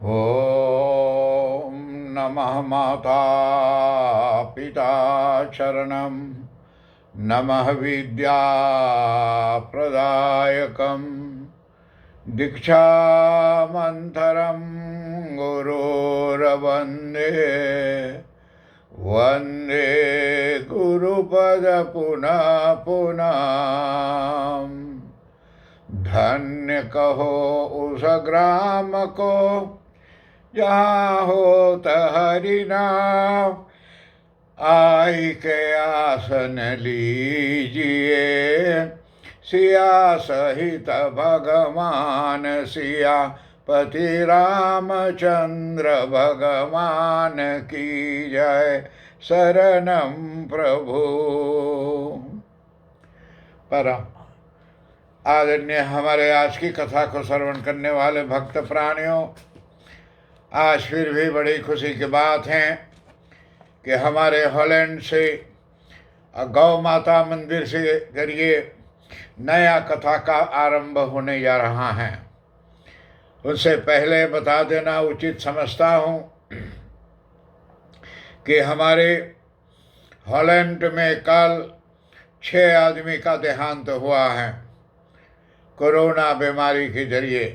ॐ नमः माता पिता चरणं नमः विद्याप्रदायकं दीक्षामन्तरं गुरोरवन्दे वन्दे गुरुपद पुनः पुनः। धन्य कहो उस ग्राम को जहाँ होत हरि नाम, आई के आसन लीजिए सिया सहित भगवान सिया पति रामचंद्र भगवान की जय। शरणम प्रभु। परम आदरणीय हमारे आज की कथा को श्रवण करने वाले भक्त प्राणियों, आज फिर भी बड़ी खुशी की बात है कि हमारे हॉलैंड से गौ माता मंदिर से जरिए नया कथा का आरंभ होने जा रहा है। उससे पहले बता देना उचित समझता हूँ कि हमारे हॉलैंड में कल 6 आदमी का देहांत हुआ है कोरोना बीमारी के जरिए।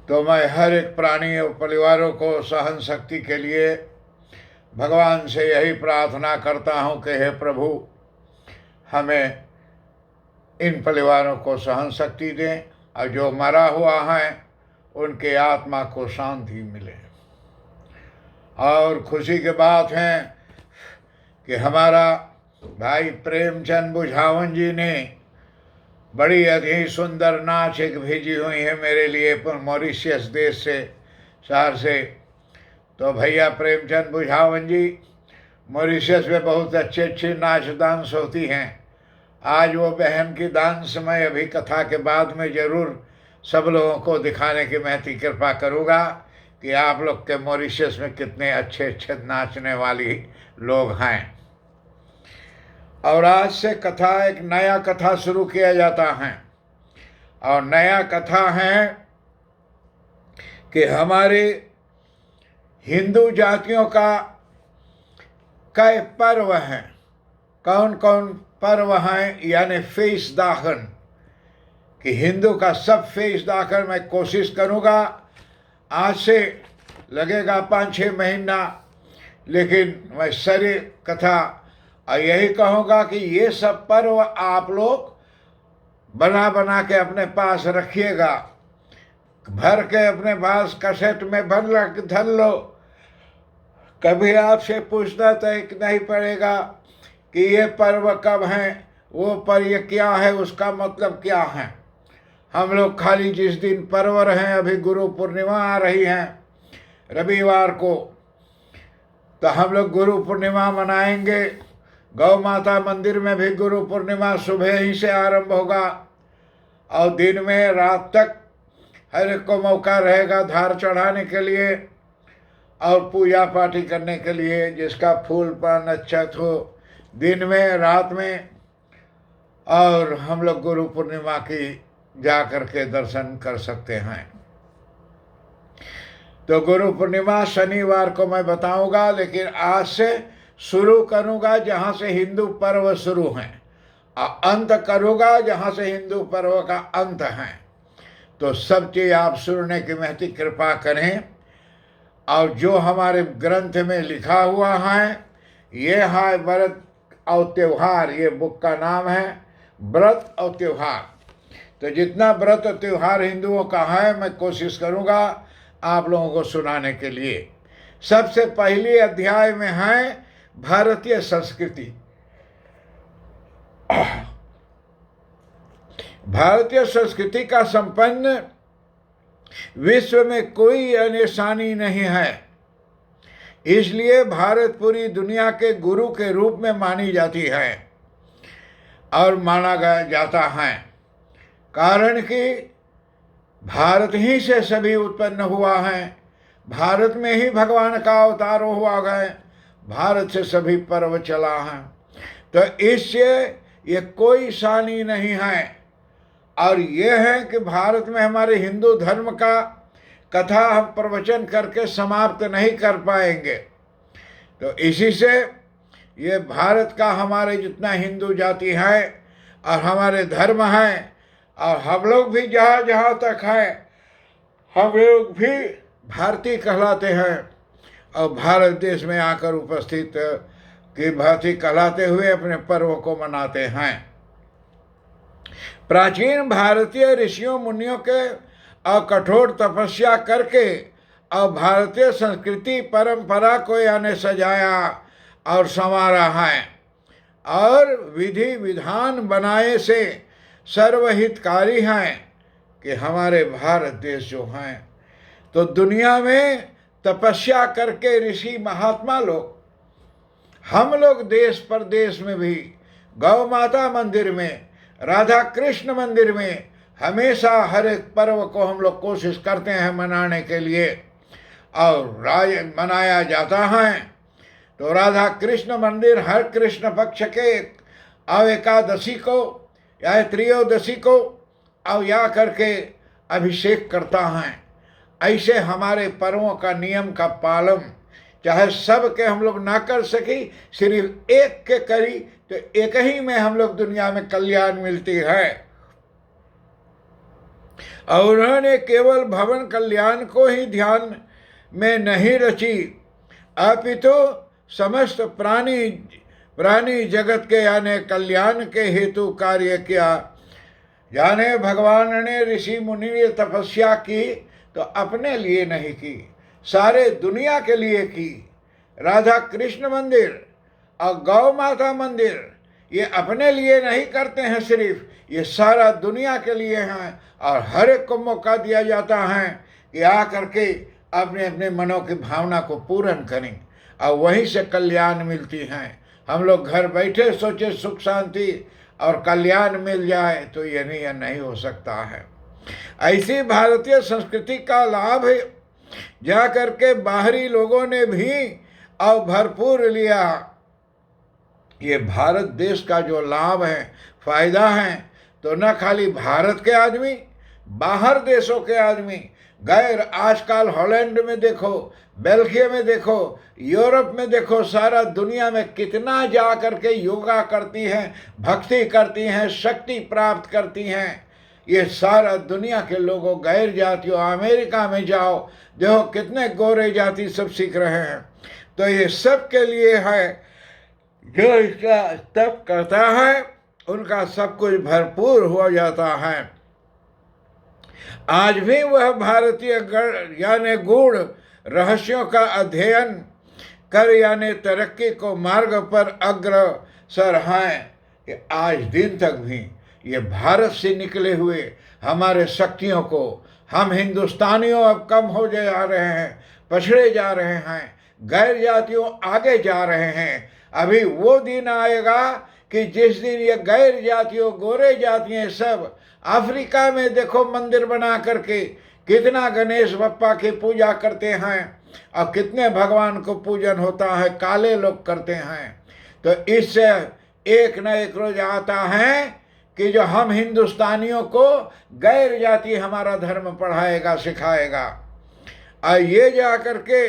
तो मैं हर एक प्राणी और परिवारों को सहन शक्ति के लिए भगवान से यही प्रार्थना करता हूँ कि हे प्रभु, हमें इन परिवारों को सहन शक्ति दें और जो मरा हुआ है उनके आत्मा को शांति मिले। और खुशी की बात है कि हमारा भाई प्रेमचंद बुझावन जी ने बड़ी अति सुंदर नाच एक भेजी हुई है मेरे लिए मॉरिशियस देश से, शहर से। तो भैया प्रेमचंद बुझावन जी, मॉरिशियस में बहुत अच्छी नाच डांस होती हैं। आज वो बहन की डांस मैं अभी कथा के बाद में ज़रूर सब लोगों को दिखाने की मैं कृपा करूँगा कि आप लोग के मॉरिशियस में कितने अच्छे अच्छे नाचने वाली लोग हैं। और आज से कथा एक नया कथा शुरू किया जाता है, और नया कथा है कि हमारे हिंदू जातियों का कई पर्व हैं। कौन कौन पर्व हैं, यानी फेस दाखन, कि हिंदू का सब फेस दाखन मैं कोशिश करूँगा। आज से लगेगा 5-6 महीना, लेकिन मैं सारी कथा और यही कहूँगा कि ये सब पर्व आप लोग बना बना के अपने पास रखिएगा, भर के अपने पास कैसेट में धर लो। कभी आपसे पूछना तय नहीं पड़ेगा कि ये पर्व कब हैं, वो पर्व क्या है, उसका मतलब क्या है। हम लोग खाली जिस दिन पर्व रहे, अभी गुरु पूर्णिमा आ रही है रविवार को, तो हम लोग गुरु पूर्णिमा मनाएंगे। गौ माता मंदिर में भी गुरु पूर्णिमा सुबह ही से आरंभ होगा और दिन में रात तक हर एक को मौका रहेगा धार चढ़ाने के लिए और पूजा पाठी करने के लिए, जिसका फूल पान अच्छत हो दिन में रात में। और हम लोग गुरु पूर्णिमा की जा कर के दर्शन कर सकते हैं। तो गुरु पूर्णिमा शनिवार को मैं बताऊंगा, लेकिन आज से शुरू करूँगा जहाँ से हिंदू पर्व शुरू हैं और अंत करूँगा जहाँ से हिंदू पर्व का अंत है। तो सब चीज़ आप सुनने की महती कृपा करें। और जो हमारे ग्रंथ में लिखा हुआ है, ये है व्रत और त्यौहार। ये बुक का नाम है व्रत और त्यौहार। तो जितना व्रत और त्यौहार हिंदुओं का है, मैं कोशिश करूँगा आप लोगों को सुनाने के लिए। सबसे पहले अध्याय में है भारतीय संस्कृति। भारतीय संस्कृति का संपन्न विश्व में कोई निशानी नहीं है, इसलिए भारत पूरी दुनिया के गुरु के रूप में मानी जाती है और माना जाता है। कारण कि भारत ही से सभी उत्पन्न हुआ है, भारत में ही भगवान का अवतार हुआ गए, भारत से सभी पर्व चला है। तो इससे ये कोई शानी नहीं है। और ये है कि भारत में हमारे हिंदू धर्म का कथा हम प्रवचन करके समाप्त नहीं कर पाएंगे। तो इसी से ये भारत का हमारे जितना हिंदू जाति है और हमारे धर्म हैं और हम लोग भी जहाँ जहाँ तक हैं हम लोग भी भारतीय कहलाते हैं और भारत देश में आकर उपस्थित की भांति कहलाते हुए अपने पर्व को मनाते हैं। प्राचीन भारतीय ऋषियों मुनियों के और कठोर तपस्या करके और भारतीय संस्कृति परंपरा को यानी सजाया और संवारा है और विधि विधान बनाए से सर्वहितकारी हैं कि हमारे भारत देश जो हैं तो दुनिया में तपस्या करके ऋषि महात्मा लोग, हम लोग देश प्रदेश में भी गौ माता मंदिर में, राधा कृष्ण मंदिर में हमेशा हर एक पर्व को हम लोग कोशिश करते हैं मनाने के लिए और मनाया जाता है। तो राधा कृष्ण मंदिर हर कृष्ण पक्ष के एकादशी को या त्रयोदशी को अब या करके अभिषेक करता है। ऐसे हमारे पर्वों का नियम का पालन चाहे सब के हम लोग ना कर सकी, सिर्फ एक के करी तो एक ही में हम लोग दुनिया में कल्याण मिलती है। और उन्होंने केवल भवन कल्याण को ही ध्यान में नहीं रची अपितु समस्त प्राणी जगत के यानी कल्याण के हेतु कार्य किया। यानी भगवान ने ऋषि मुनि ने तपस्या की तो अपने लिए नहीं की, सारे दुनिया के लिए की। राधा कृष्ण मंदिर और गौ माता मंदिर ये अपने लिए नहीं करते हैं, सिर्फ ये सारा दुनिया के लिए हैं और हर एक को मौका दिया जाता है कि आ करके अपने अपने मनों की भावना को पूर्ण करें और वहीं से कल्याण मिलती हैं। हम लोग घर बैठे सोचे सुख शांति और कल्याण मिल जाए तो ये नहीं हो सकता है। ऐसी भारतीय संस्कृति का लाभ जा करके बाहरी लोगों ने भी और भरपूर लिया। ये भारत देश का जो लाभ है, फायदा है, तो न खाली भारत के आदमी, बाहर देशों के आदमी गैर आजकल हॉलैंड में देखो, बेल्जियम में देखो, यूरोप में देखो, सारा दुनिया में कितना जा करके योगा करती हैं, भक्ति करती हैं, शक्ति प्राप्त करती हैं। ये सारा दुनिया के लोगों गैर जातियों, अमेरिका में जाओ देखो कितने गोरे जाति सब सीख रहे हैं। तो ये सब के लिए है, जो इसका तप करता है उनका सब कुछ भरपूर हो जाता है। आज भी वह भारतीय यानी गूढ़ रहस्यों का अध्ययन कर यानी तरक्की को मार्ग पर अग्रसर हैं कि आज दिन तक भी ये भारत से निकले हुए हमारे शक्तियों को हम हिंदुस्तानियों अब कम हो जा रहे हैं, पछड़े जा रहे हैं, गैर जातियों आगे जा रहे हैं। अभी वो दिन आएगा कि जिस दिन ये गैर जातियों, गोरे जातियाँ सब अफ्रीका में देखो मंदिर बना करके कितना गणेश बप्पा की पूजा करते हैं और कितने भगवान को पूजन होता है, काले लोग करते हैं। तो इससे एक न एक रोज आता है कि जो हम हिंदुस्तानियों को गैर जाति हमारा धर्म पढ़ाएगा, सिखाएगा। और ये जा करके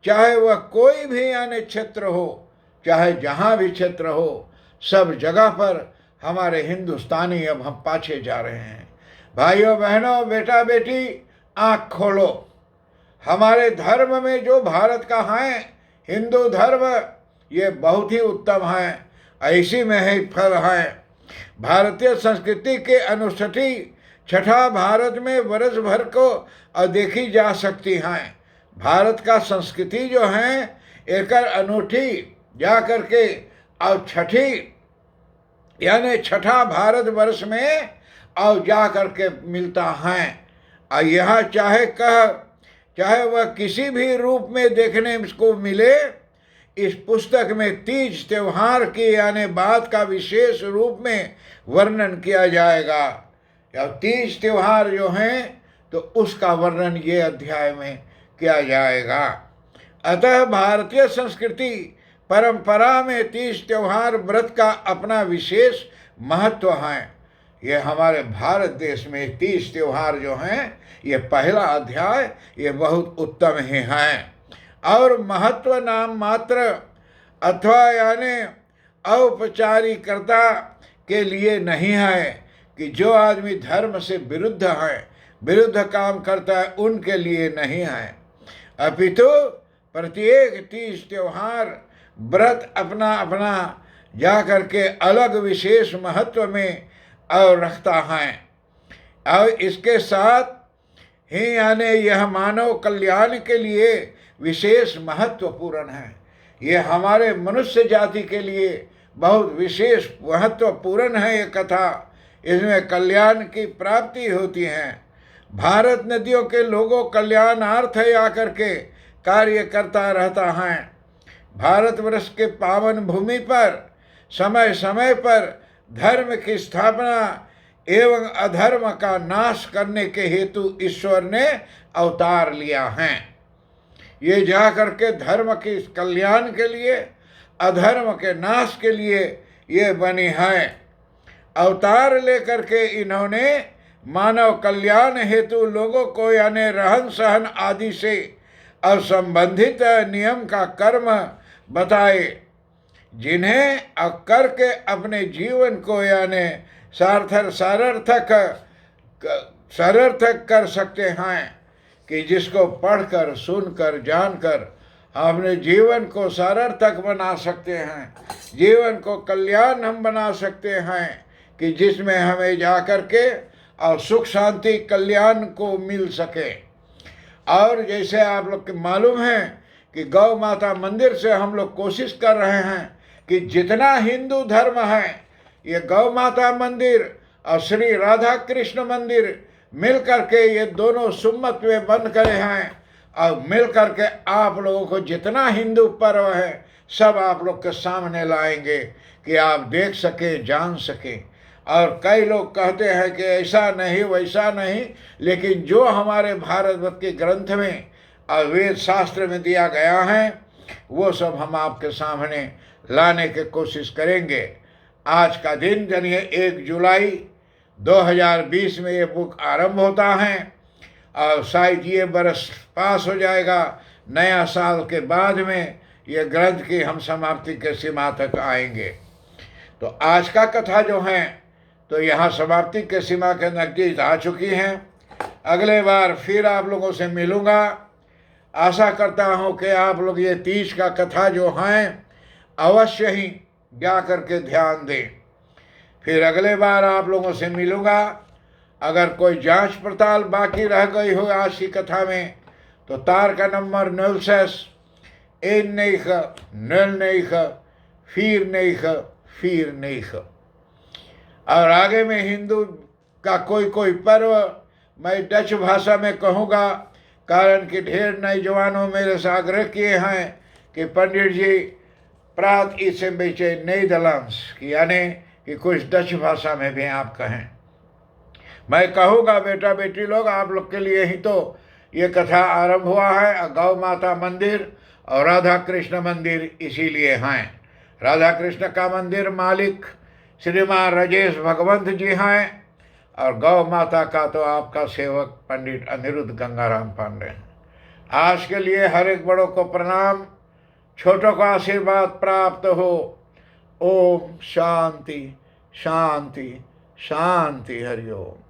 चाहे वह कोई भी यानी क्षेत्र हो, चाहे जहाँ भी क्षेत्र हो, सब जगह पर हमारे हिंदुस्तानी अब हम पाछे जा रहे हैं। भाइयों बहनों, बेटा बेटी, आँख खोलो। हमारे धर्म में जो भारत का है, हिंदू धर्म, ये बहुत ही उत्तम है। ऐसी में ही फल है। भारतीय संस्कृति के अनुष्ठी छठा भारत में वर्ष भर को देखी जा सकती हैं। भारत का संस्कृति जो है एक अनूठी जा करके और छठी यानी छठा भारत वर्ष में और जा करके मिलता है। और यह चाहे वह किसी भी रूप में देखने को मिले, इस पुस्तक में तीज त्योहार की यानी बात का विशेष रूप में वर्णन किया जाएगा। या तीज त्योहार जो हैं तो उसका वर्णन ये अध्याय में किया जाएगा। अतः भारतीय संस्कृति परंपरा में तीज त्योहार व्रत का अपना विशेष महत्व है। ये हमारे भारत देश में 30 त्योहार जो हैं, ये पहला अध्याय ये बहुत उत्तम ही हैं और महत्व नाम मात्र अथवा यानी औपचारिकता के लिए नहीं है कि जो आदमी धर्म से विरुद्ध है, विरुद्ध काम करता है, उनके लिए नहीं है, अपितु प्रत्येक 30 त्योहार व्रत अपना अपना जा करके अलग विशेष महत्व में और रखता है और इसके साथ ही यानी यह मानव कल्याण के लिए विशेष महत्वपूर्ण है। ये हमारे मनुष्य जाति के लिए बहुत विशेष महत्वपूर्ण है ये कथा। इसमें कल्याण की प्राप्ति होती है। भारत नदियों के लोगों कल्याणार्थ आकर के कार्य करता रहता है। भारतवर्ष के पावन भूमि पर समय समय पर धर्म की स्थापना एवं अधर्म का नाश करने के हेतु ईश्वर ने अवतार लिया है। ये जा करके धर्म के कल्याण के लिए, अधर्म के नाश के लिए ये बनी है। अवतार लेकर के इन्होंने मानव कल्याण हेतु लोगों को यानी रहन सहन आदि से असंबंधित नियम का कर्म बताए, जिन्हें करके अपने जीवन को यानी सार्थक कर सकते हैं कि जिसको पढ़कर सुनकर जानकर अपने जीवन को सार्थक बना सकते हैं, जीवन को कल्याण हम बना सकते हैं कि जिसमें हमें जा कर के और सुख शांति कल्याण को मिल सके। और जैसे आप लोग को मालूम है कि गौ माता मंदिर से हम लोग कोशिश कर रहे हैं कि जितना हिंदू धर्म है ये गौ माता मंदिर और श्री राधा कृष्ण मंदिर मिल करके ये दोनों सुम्मत में बन करे हैं और मिल करके आप लोगों को जितना हिंदू पर्व है सब आप लोग के सामने लाएंगे कि आप देख सके, जान सके। और कई लोग कहते हैं कि ऐसा नहीं वैसा नहीं, लेकिन जो हमारे भारतवर्ष के ग्रंथ में और वेद शास्त्र में दिया गया है वो सब हम आपके सामने लाने की कोशिश करेंगे। आज का दिन जानिए 1 जुलाई 2020 में ये बुक आरंभ होता है और शायद ये बरस पास हो जाएगा। नया साल के बाद में ये ग्रंथ की हम समाप्ति के सीमा तक आएंगे। तो आज का कथा जो है तो यहाँ समाप्ति के सीमा के नज़दीक आ चुकी हैं। अगले बार फिर आप लोगों से मिलूँगा। आशा करता हूँ कि आप लोग ये 30 का कथा जो हैं अवश्य ही जा कर के ध्यान दें। फिर अगले बार आप लोगों से मिलूँगा। अगर कोई जांच पड़ताल बाकी रह गई हो आज की कथा में तो तार का नंबर 06-09-09-49 और आगे में हिंदू का कोई पर्व मैं डच भाषा में कहूँगा, कारण कि ढेर नौजवानों मेरे से आग्रह किए हैं कि पंडित जी प्रात इसे बेचे नीदरलैंड्स की यानी कि कुछ डच भाषा में भी आप कहें। मैं कहूँगा बेटा बेटी लोग आप लोग के लिए ही तो ये कथा आरंभ हुआ है। गौ माता मंदिर और राधा कृष्ण मंदिर इसीलिए हैं। राधा कृष्ण का मंदिर मालिक श्रीमान राजेश भगवंत जी हैं और गौ माता का तो आपका सेवक पंडित अनिरुद्ध गंगाराम पांडे। आज के लिए हर एक बड़ों को प्रणाम, छोटों को आशीर्वाद प्राप्त हो। ओम शांति शांति शांति। हरिओम।